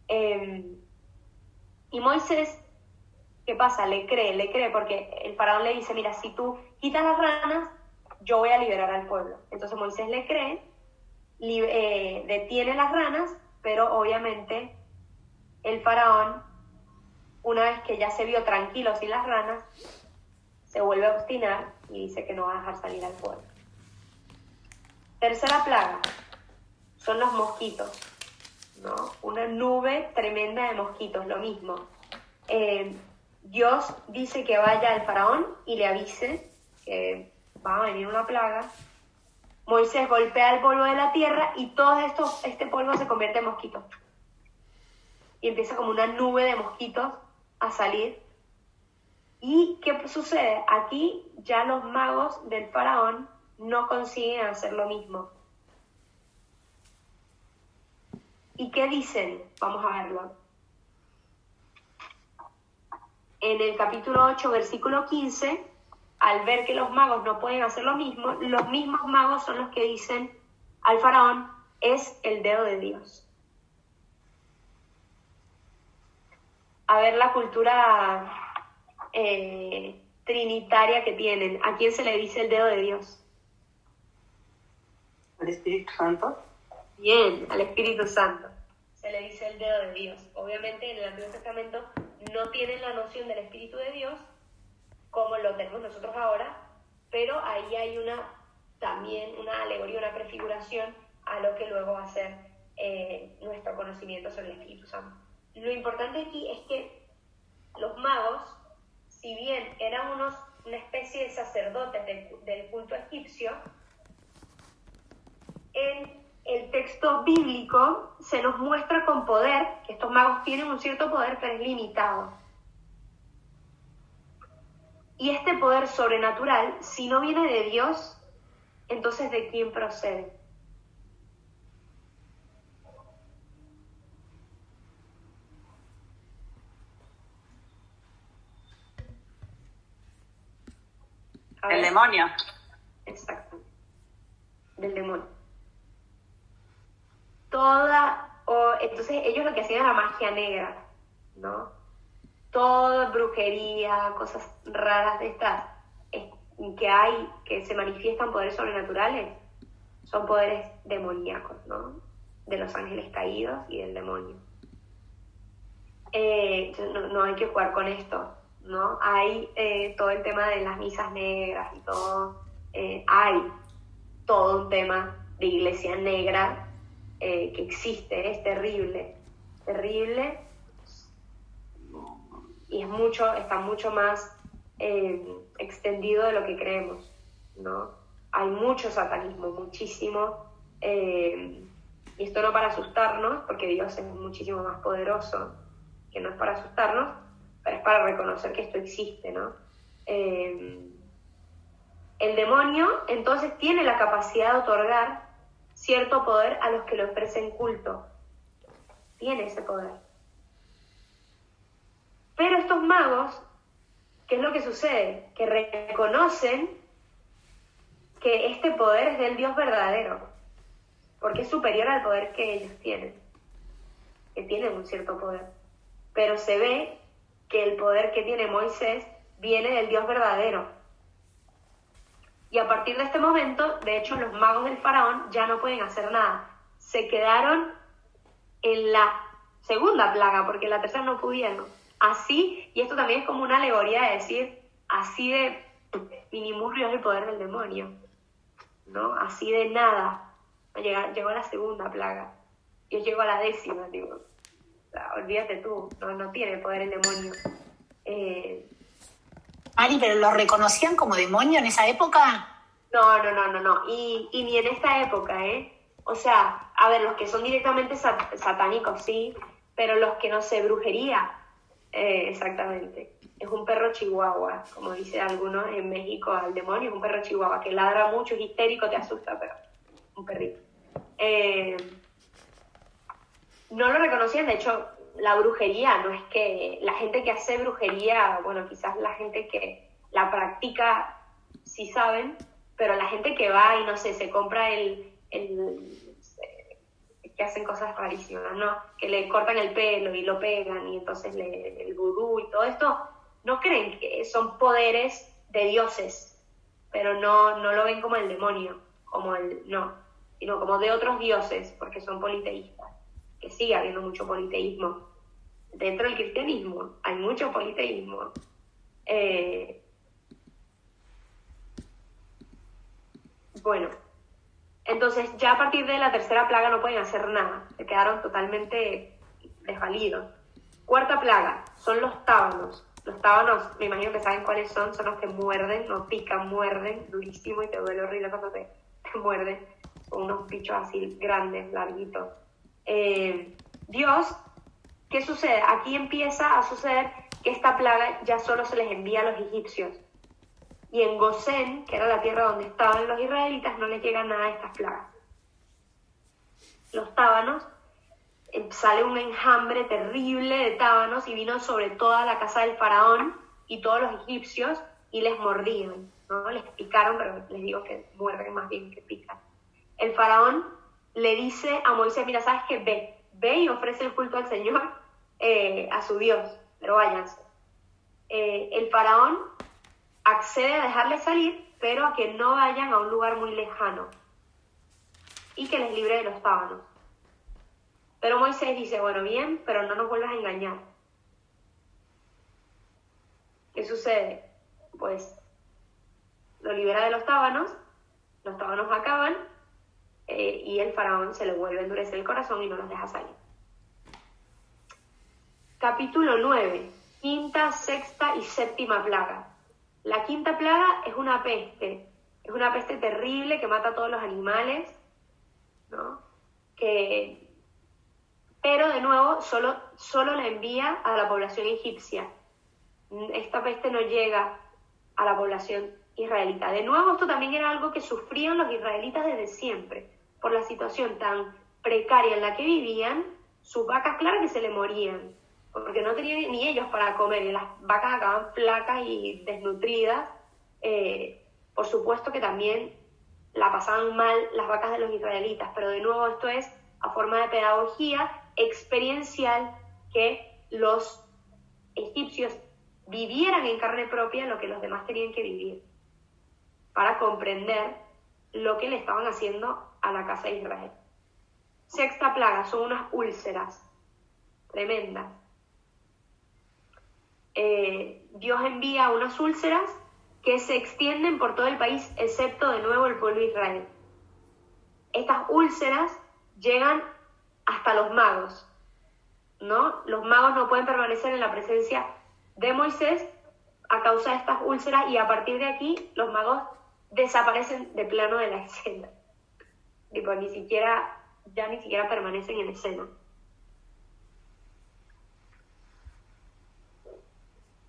Y Moisés, ¿qué pasa? Le cree, porque el faraón le dice, mira, si tú quitas las ranas, yo voy a liberar al pueblo. Entonces Moisés le cree, detiene las ranas, pero obviamente el faraón, una vez que ya se vio tranquilo sin las ranas, se vuelve a obstinar y dice que no va a dejar salir al pueblo. Tercera plaga, son los mosquitos, ¿no? Una nube tremenda de mosquitos, lo mismo. Dios dice que vaya al faraón y le avise que va a venir una plaga. Moisés golpea el polvo de la tierra y todo este polvo se convierte en mosquitos. Y empieza como una nube de mosquitos a salir. ¿Y qué sucede? Aquí ya los magos del faraón no consiguen hacer lo mismo. ¿Y qué dicen? Vamos a verlo. En el capítulo 8, versículo 15, al ver que los magos no pueden hacer lo mismo, los mismos magos son los que dicen al faraón, es el dedo de Dios. A ver la cultura trinitaria que tienen. ¿A quién se le dice el dedo de Dios? ¿Al Espíritu Santo? Bien, al Espíritu Santo. Se le dice el dedo de Dios. Obviamente en el Antiguo Testamento no tienen la noción del Espíritu de Dios como lo tenemos nosotros ahora, pero ahí hay también una alegoría, una prefiguración a lo que luego va a ser nuestro conocimiento sobre el Espíritu Santo. Lo importante aquí es que los magos, si bien eran una especie de sacerdotes del culto egipcio, en el texto bíblico se nos muestra con poder, que estos magos tienen un cierto poder, pero es limitado. Y este poder sobrenatural, si no viene de Dios, entonces ¿de quién procede? El demonio. Exacto. Del demonio. Entonces ellos lo que hacían era magia negra, ¿no? Toda brujería, cosas raras de estas que se manifiestan poderes sobrenaturales, son poderes demoníacos, ¿no? De los ángeles caídos y del demonio. No hay que jugar con esto, ¿no? Hay todo el tema de las misas negras y todo. Hay todo un tema de iglesia negra que existe, es terrible, terrible, y está mucho más extendido de lo que creemos, ¿no? Hay mucho satanismo, muchísimo, y esto no para asustarnos, porque Dios es muchísimo más poderoso, que no es para asustarnos, pero es para reconocer que esto existe, ¿no? El demonio entonces tiene la capacidad de otorgar cierto poder a los que le ofrecen culto. Tiene ese poder. Pero estos magos, ¿qué es lo que sucede? Que reconocen que este poder es del Dios verdadero, porque es superior al poder que ellos tienen, que tienen un cierto poder. Pero se ve que el poder que tiene Moisés viene del Dios verdadero. Y a partir de este momento, de hecho, los magos del faraón ya no pueden hacer nada. Se quedaron en la segunda plaga, porque en la tercera no pudieron. Así, y esto también es como una alegoría de decir, así de minimurrio es el poder del demonio, ¿no? Así de nada. Llegó a la segunda plaga. Yo llego a la 10ª, digo. O sea, olvídate tú, no tiene poder el demonio. Mari, ¿pero lo reconocían como demonio en esa época? No. Y ni en esta época, ¿eh? O sea, a ver, los que son directamente satánicos, sí, pero los que no sé, brujería, exactamente. Es un perro chihuahua, como dice algunos en México, al demonio es un perro chihuahua, que ladra mucho, es histérico, te asusta, pero un perrito. No lo reconocían, de hecho, la brujería, no es que la gente que hace brujería, bueno, quizás la gente que la practica sí saben, pero la gente que va y no sé, se compra que hacen cosas rarísimas, ¿no? Que le cortan el pelo y lo pegan y entonces el vudú y todo esto, no creen que son poderes de dioses, pero no lo ven como el demonio, sino como de otros dioses, porque son politeístas, que sigue habiendo mucho politeísmo. Dentro del cristianismo hay mucho politeísmo. Bueno, entonces ya a partir de la tercera plaga no pueden hacer nada, se quedaron totalmente desvalidos. Cuarta plaga, son los tábanos. Los tábanos, me imagino que saben cuáles son los que muerden, no pican, muerden durísimo y te duele horrible cuando te muerden. Son unos bichos así grandes, larguitos. Dios, ¿qué sucede? Aquí empieza a suceder que esta plaga ya solo se les envía a los egipcios. Y en Gosén, que era la tierra donde estaban los israelitas, no les llega nada de estas plagas. Los tábanos, sale un enjambre terrible de tábanos y vino sobre toda la casa del faraón y todos los egipcios y les mordían, ¿no? Les picaron, pero les digo que muerden más bien que pican. El faraón le dice a Moisés, mira, ¿sabes qué? Ve y ofrece el culto al Señor, a su Dios, pero váyanse. El faraón accede a dejarles salir, pero a que no vayan a un lugar muy lejano y que les libre de los tábanos. Pero Moisés dice, bueno, bien, pero no nos vuelvas a engañar. ¿Qué sucede? Pues lo libera de los tábanos acaban, y el faraón se le vuelve a endurecer el corazón y no los deja salir. Capítulo 9, quinta, sexta y séptima plaga. La quinta plaga es una peste terrible que mata a todos los animales, ¿no? Pero de nuevo solo la envía a la población egipcia. Esta peste no llega a la población israelita. De nuevo, esto también era algo que sufrían los israelitas desde siempre, por la situación tan precaria en la que vivían. Sus vacas, claro que se le morían, porque no tenían ni ellos para comer, y las vacas acababan flacas y desnutridas. Por supuesto que también la pasaban mal las vacas de los israelitas, pero de nuevo esto es a forma de pedagogía experiencial, que los egipcios vivieran en carne propia lo que los demás tenían que vivir, para comprender lo que le estaban haciendo a la casa de Israel. Sexta plaga, son unas úlceras tremendas. Dios envía unas úlceras que se extienden por todo el país, excepto de nuevo el pueblo de Israel. Estas úlceras llegan hasta los magos, ¿no? Los magos no pueden permanecer en la presencia de Moisés a causa de estas úlceras, y a partir de aquí los magos desaparecen de plano de la escena. Tipo, ni siquiera permanecen en escena.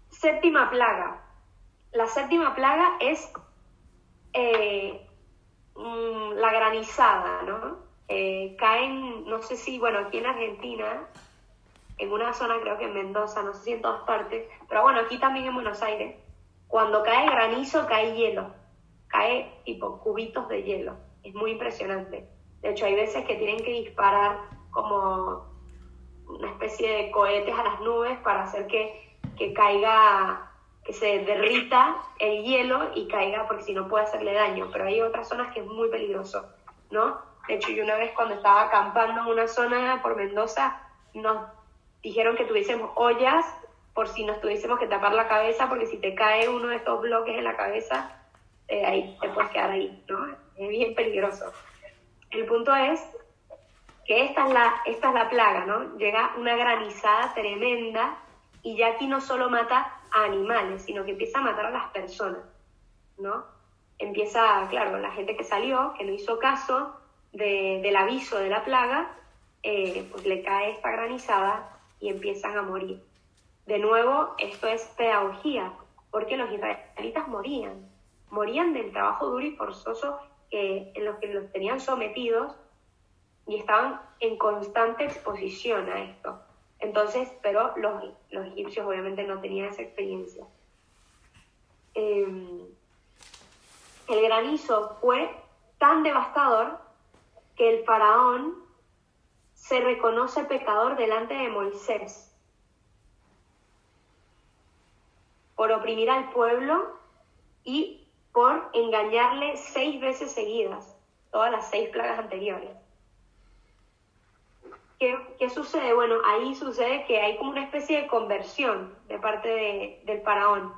Séptima plaga. La séptima plaga es la granizada, ¿no? Caen, no sé si, bueno, aquí en Argentina, en una zona, creo que en Mendoza, no sé si en todas partes, pero bueno, aquí también en Buenos Aires, cuando cae granizo, cae hielo, cae tipo cubitos de hielo, es muy impresionante. De hecho, hay veces que tienen que disparar como una especie de cohetes a las nubes para hacer que caiga, que se derrita el hielo y caiga, porque si no puede hacerle daño. Pero hay otras zonas que es muy peligroso, ¿no? De hecho, yo una vez cuando estaba acampando en una zona por Mendoza, nos dijeron que tuviésemos ollas por si nos tuviésemos que tapar la cabeza, porque si te cae uno de estos bloques en la cabeza, ahí te puedes quedar ahí, ¿no? Es bien peligroso. El punto es que esta es la plaga, ¿no? Llega una granizada tremenda, y ya aquí no solo mata a animales, sino que empieza a matar a las personas, ¿no? Empieza, claro, la gente que salió, que no hizo caso del aviso de la plaga, pues le cae esta granizada y empiezan a morir. De nuevo, esto es pedagogía, porque los israelitas morían del trabajo duro y forzoso en los que los tenían sometidos, y estaban en constante exposición a esto. Entonces, pero los egipcios obviamente no tenían esa experiencia. El granizo fue tan devastador que el faraón se reconoce pecador delante de Moisés por oprimir al pueblo y por engañarle 6 veces seguidas, todas las 6 plagas anteriores. ¿Qué sucede? Bueno, ahí sucede que hay como una especie de conversión de parte del faraón,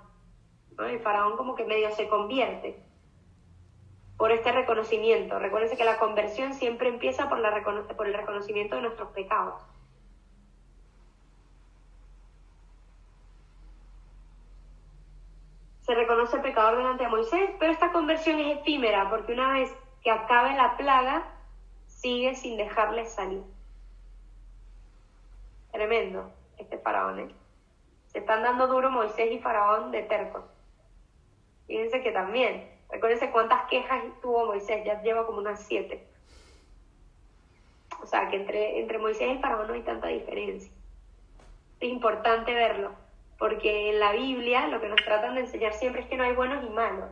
¿no? El faraón como que medio se convierte por este reconocimiento. Recuérdense que la conversión siempre empieza por el reconocimiento de nuestros pecados. Se reconoce pecador delante de Moisés, pero esta conversión es efímera, porque una vez que acabe la plaga, sigue sin dejarle salir. Tremendo este faraón, ¿eh? Se están dando duro Moisés y faraón de tercos. Fíjense que también, recuérdense cuántas quejas tuvo Moisés, ya lleva como unas 7. O sea, que entre Moisés y el faraón no hay tanta diferencia. Es importante verlo, porque en la Biblia lo que nos tratan de enseñar siempre es que no hay buenos y malos,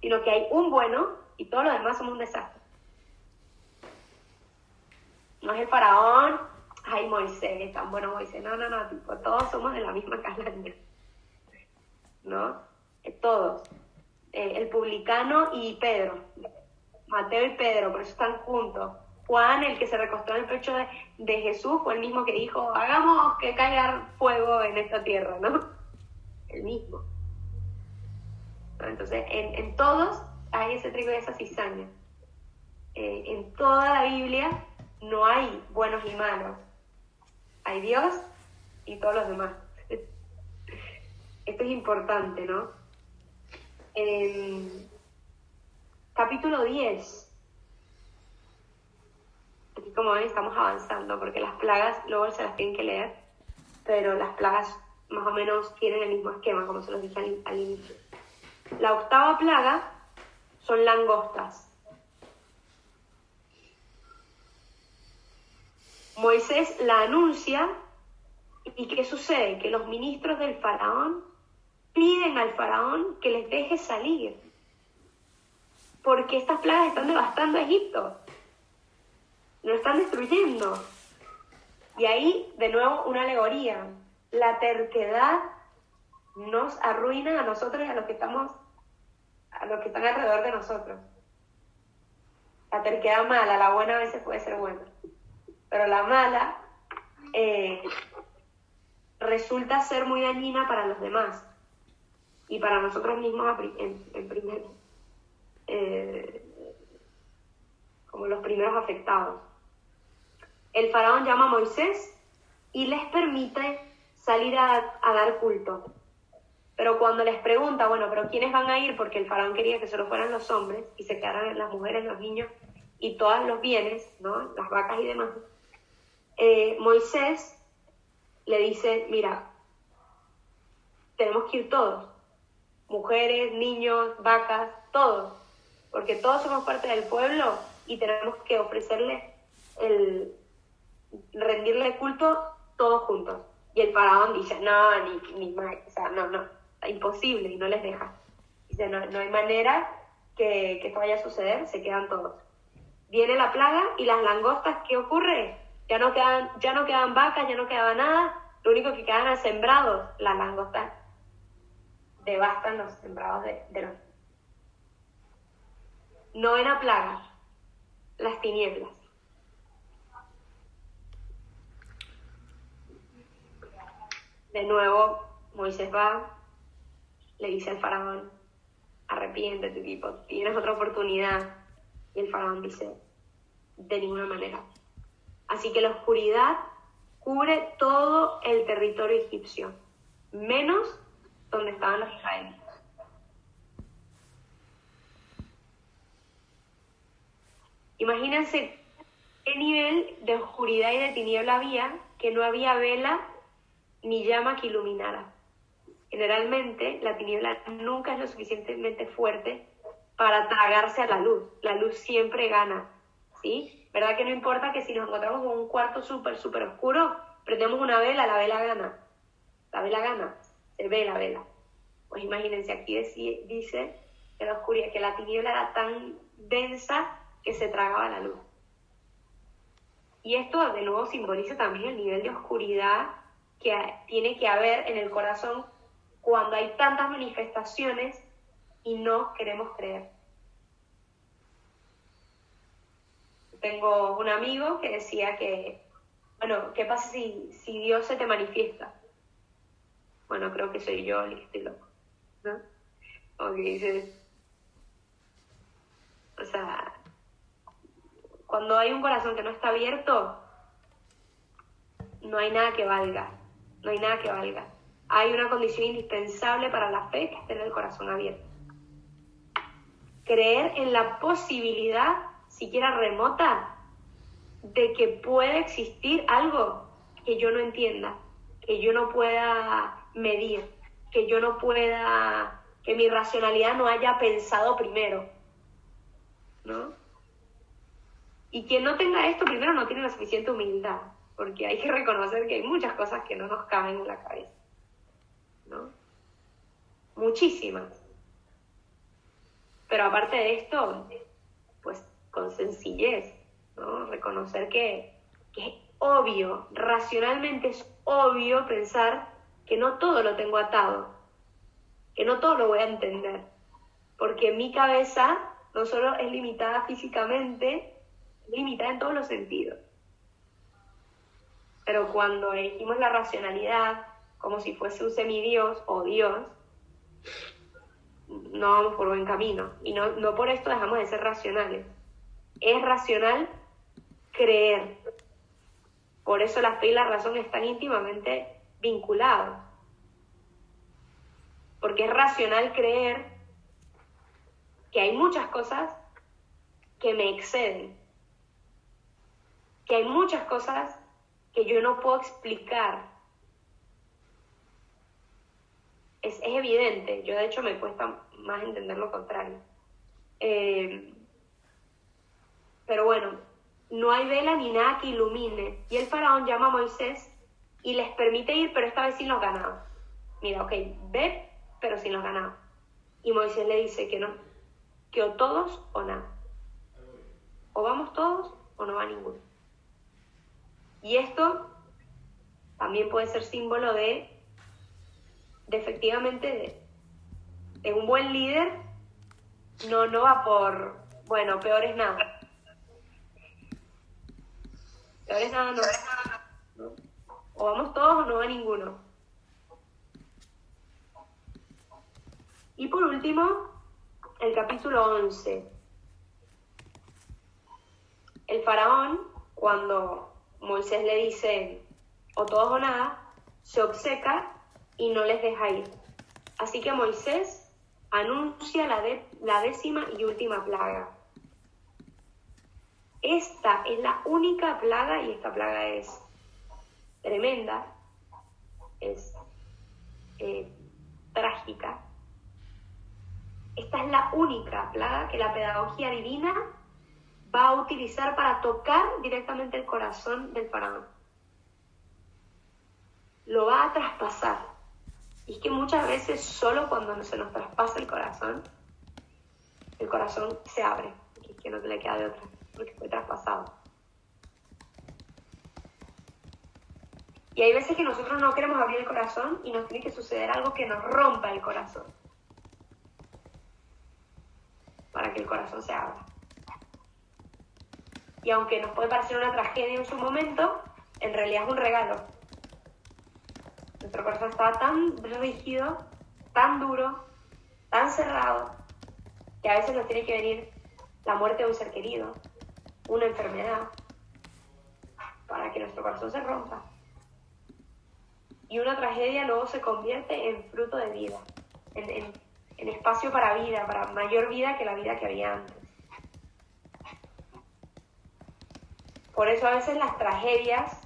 sino que hay un bueno y todos los demás somos un desastre. No es el faraón, ay, Moisés, tan bueno Moisés. No, tipo, todos somos de la misma calaña, ¿no? Todos. El publicano y Pedro, Mateo y Pedro, por eso están juntos. Juan, el que se recostó en el pecho de Jesús, fue el mismo que dijo, hagamos que caiga fuego en esta tierra, ¿no? El mismo. ¿No? Entonces, en todos hay ese trigo y esa cizaña. En toda la Biblia no hay buenos y malos. Hay Dios y todos los demás. Esto es importante, ¿no? Capítulo 10. Aquí, como ven, estamos avanzando, porque las plagas luego se las tienen que leer, pero las plagas más o menos tienen el mismo esquema, como se los dije al inicio. La octava plaga son langostas. Moisés la anuncia, ¿y qué sucede? Que los ministros del faraón piden al faraón que les deje salir, porque estas plagas están devastando a Egipto, lo están destruyendo. Y ahí, de nuevo, una alegoría. La terquedad nos arruina a nosotros y a los que están alrededor de nosotros. La terquedad mala, la buena a veces puede ser buena, pero la mala resulta ser muy dañina para los demás y para nosotros mismos en primer, como los primeros afectados. El faraón llama a Moisés y les permite salir a dar culto. Pero cuando les pregunta, bueno, pero ¿quiénes van a ir? Porque el faraón quería que solo fueran los hombres y se quedaran las mujeres, los niños y todos los bienes, ¿no? Las vacas y demás. Moisés le dice, mira, tenemos que ir todos, mujeres, niños, vacas, todos, porque todos somos parte del pueblo y tenemos que ofrecerle rendirle culto todos juntos. Y el faraón dice, no, o sea, no, imposible, y no les deja. Dice, no hay manera que esto vaya a suceder, se quedan todos. Viene la plaga y las langostas, ¿qué ocurre? Ya no quedan vacas, ya no quedaba nada, lo único que quedan es sembrados. Las langostas devastan los sembrados de los... Novena plaga, las tinieblas. De nuevo, Moisés va, le dice al faraón, arrepiéntete, tipo, tienes otra oportunidad. Y el faraón dice, de ninguna manera. Así que la oscuridad cubre todo el territorio egipcio, menos donde estaban los israelitas. Imagínense qué nivel de oscuridad y de tiniebla había, que no había vela ni llama que iluminara. Generalmente la tiniebla nunca es lo suficientemente fuerte para tragarse a la luz. La luz siempre gana, ¿sí? ¿Verdad que no importa que si nos encontramos en un cuarto súper oscuro, prendemos una vela, la vela gana? La vela gana, se ve la vela. Pues imagínense, aquí dice que la oscuridad, que la tiniebla era tan densa que se tragaba la luz. Y esto de nuevo simboliza también el nivel de oscuridad que tiene que haber en el corazón cuando hay tantas manifestaciones y no queremos creer. Tengo un amigo que decía que, bueno, ¿qué pasa si Dios se te manifiesta? Bueno, creo que soy yo el que estoy loco, ¿no? O que dices, o sea, cuando hay un corazón que no está abierto, no hay nada que valga, no hay nada que valga. Hay una condición indispensable para la fe, que es tener el corazón abierto. Creer en la posibilidad, siquiera remota, de que puede existir algo que yo no entienda, que yo no pueda medir, que yo no pueda, que mi racionalidad no haya pensado primero, ¿no? Y quien no tenga esto primero no tiene la suficiente humildad, porque hay que reconocer que hay muchas cosas que no nos caben en la cabeza, ¿no? Muchísimas. Pero aparte de esto, pues con sencillez, ¿no? Reconocer que es obvio, racionalmente es obvio pensar que no todo lo tengo atado, que no todo lo voy a entender, porque mi cabeza no solo es limitada físicamente, es limitada en todos los sentidos. Pero cuando elegimos la racionalidad como si fuese un semidios o Dios, no vamos por buen camino. Y no por esto dejamos de ser racionales. Es racional creer. Por eso la fe y la razón están íntimamente vinculados. Porque es racional creer que hay muchas cosas que me exceden. Que hay muchas cosas que yo no puedo explicar. Es evidente, yo de hecho me cuesta más entender lo contrario. Pero bueno, no hay vela ni nada que ilumine. Y el faraón llama a Moisés y les permite ir, pero esta vez sin los ganados. Mira, ok, ve, pero sin los ganados. Y Moisés le dice que no, que o todos o nada. O vamos todos o no va ninguno. Y esto también puede ser símbolo de efectivamente de un buen líder. No va por, bueno, peor es nada. Peor es nada, no. O vamos todos o no va ninguno. Y por último, el capítulo 11. El faraón, cuando Moisés le dice o todos o nada, se obceca y no les deja ir. Así que Moisés anuncia la 10ª y última plaga. Esta es la única plaga, y esta plaga es tremenda, es trágica. Esta es la única plaga que la pedagogía divina va a utilizar para tocar directamente el corazón del faraón. Lo va a traspasar. Y es que muchas veces solo cuando se nos traspasa el corazón se abre. Y es que no te le queda de otra, porque fue traspasado. Y hay veces que nosotros no queremos abrir el corazón y nos tiene que suceder algo que nos rompa el corazón, para que el corazón se abra. Y aunque nos puede parecer una tragedia en su momento, en realidad es un regalo. Nuestro corazón estaba tan rígido, tan duro, tan cerrado, que a veces nos tiene que venir la muerte de un ser querido, una enfermedad, para que nuestro corazón se rompa. Y una tragedia luego se convierte en fruto de vida, en espacio para vida, para mayor vida que la vida que había antes. Por eso a veces las tragedias,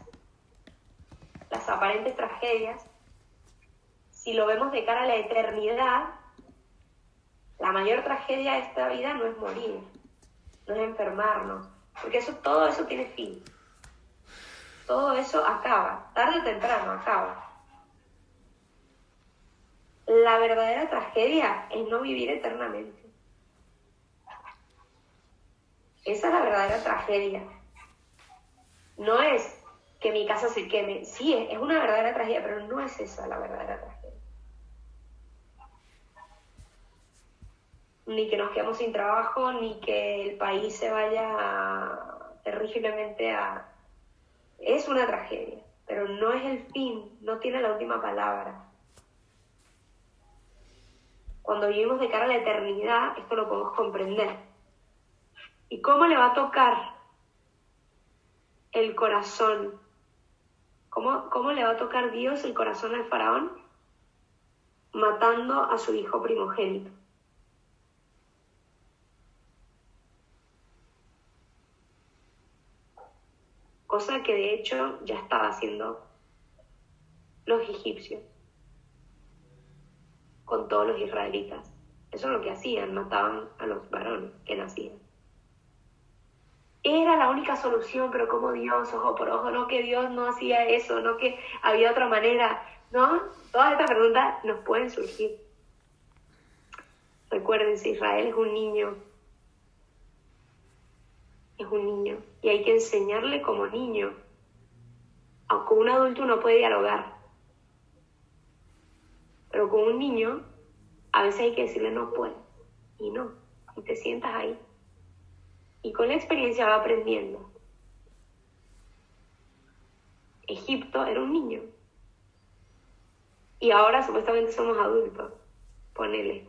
las aparentes tragedias, si lo vemos de cara a la eternidad, la mayor tragedia de esta vida no es morir, no es enfermarnos, porque todo eso tiene fin. Todo eso acaba, tarde o temprano acaba. La verdadera tragedia es no vivir eternamente. Esa es la verdadera tragedia. No es que mi casa se queme. Sí, es una verdadera tragedia, pero no es esa la verdadera tragedia. Ni que nos quedemos sin trabajo, ni que el país se vaya terriblemente a... Es una tragedia, pero no es el fin, no tiene la última palabra. Cuando vivimos de cara a la eternidad, esto lo podemos comprender. ¿Y cómo le va a tocar el corazón? ¿Cómo le va a tocar Dios el corazón al faraón? Matando a su hijo primogénito. Cosa que de hecho ya estaba haciendo los egipcios con todos los israelitas. Eso es lo que hacían, mataban a los varones que nacían. Era la única solución, pero como Dios, ojo por ojo, no que Dios no hacía eso, no que había otra manera, ¿no? Todas estas preguntas nos pueden surgir. Recuérdense, Israel es un niño. Es un niño. Y hay que enseñarle como niño. Aunque con un adulto uno puede dialogar. Pero con un niño, a veces hay que decirle no puedes. Y no. Y te sientas ahí. Y con la experiencia va aprendiendo. Egipto era un niño. Y ahora supuestamente somos adultos. Ponele.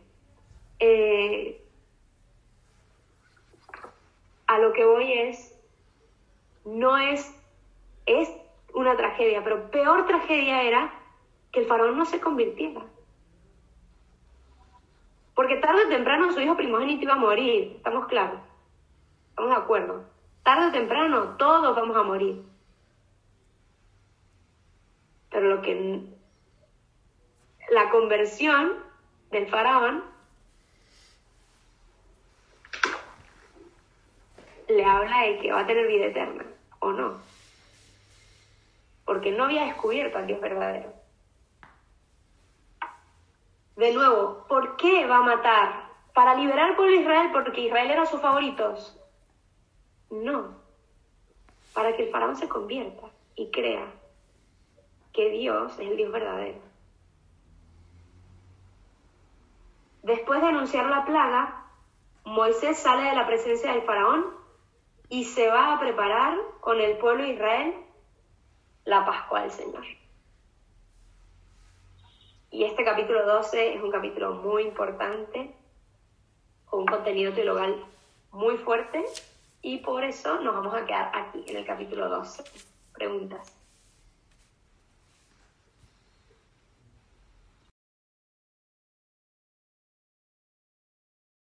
A lo que voy es una tragedia, pero peor tragedia era que el faraón no se convirtiera. Porque tarde o temprano su hijo primogénito iba a morir, estamos claros, estamos de acuerdo. Tarde o temprano todos vamos a morir. Pero la conversión del faraón le habla de que va a tener vida eterna, ¿o no? Porque no había descubierto al Dios verdadero. De nuevo, ¿por qué va a matar? ¿Para liberar al pueblo de Israel porque Israel era sus favoritos? No. Para que el faraón se convierta y crea que Dios es el Dios verdadero. Después de anunciar la plaga, Moisés sale de la presencia del faraón y se va a preparar con el pueblo de Israel la Pascua del Señor. Y este capítulo 12 es un capítulo muy importante, con un contenido teologal muy fuerte, y por eso nos vamos a quedar aquí, en el capítulo 12. Preguntas.